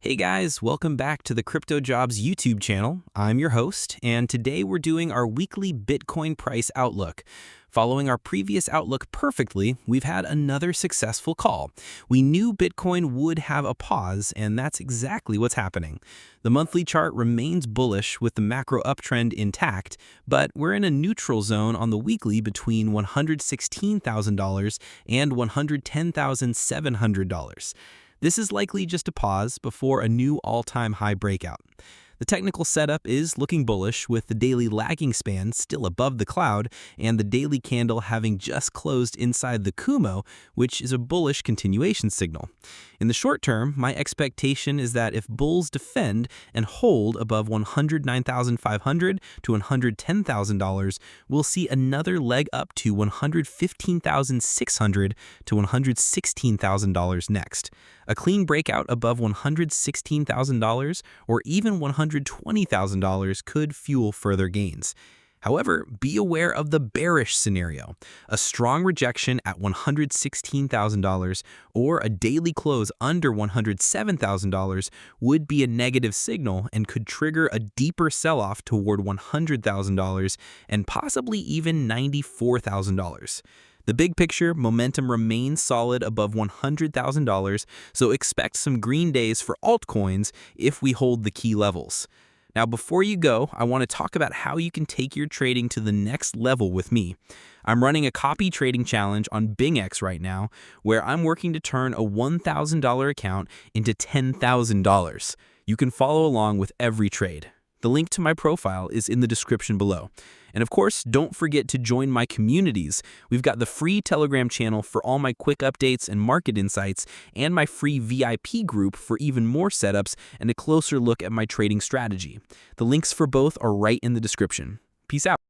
Hey guys, welcome back to the CryptoJobs YouTube channel. I'm your host, and today we're doing our weekly Bitcoin price outlook. Following our previous outlook perfectly, we've had another successful call. We knew Bitcoin would have a pause, and that's exactly what's happening. The monthly chart remains bullish with the macro uptrend intact, but we're in a neutral zone on the weekly between $116,000 and $110,700. This is likely just a pause before a new all-time high breakout. The technical setup is looking bullish, with the daily lagging span still above the cloud and the daily candle having just closed inside the Kumo, which is a bullish continuation signal. In the short term, my expectation is that if bulls defend and hold above $109,500 to $110,000, we'll see another leg up to $115,600 to $116,000 next. A clean breakout above $116,000 or even $120,000 could fuel further gains. However, be aware of the bearish scenario. A strong rejection at $116,000 or a daily close under $107,000 would be a negative signal and could trigger a deeper sell-off toward $100,000 and possibly even $94,000. The big picture momentum remains solid above $100,000, so expect some green days for altcoins if we hold the key levels. Now, before you go, I want to talk about how you can take your trading to the next level with me. I'm running a copy trading challenge on BingX right now, where I'm working to turn a $1,000 account into $10,000. You can follow along with every trade. The link to my profile is in the description below. And of course, don't forget to join my communities. We've got the free Telegram channel for all my quick updates and market insights, and my free VIP group for even more setups and a closer look at my trading strategy. The links for both are right in the description. Peace out.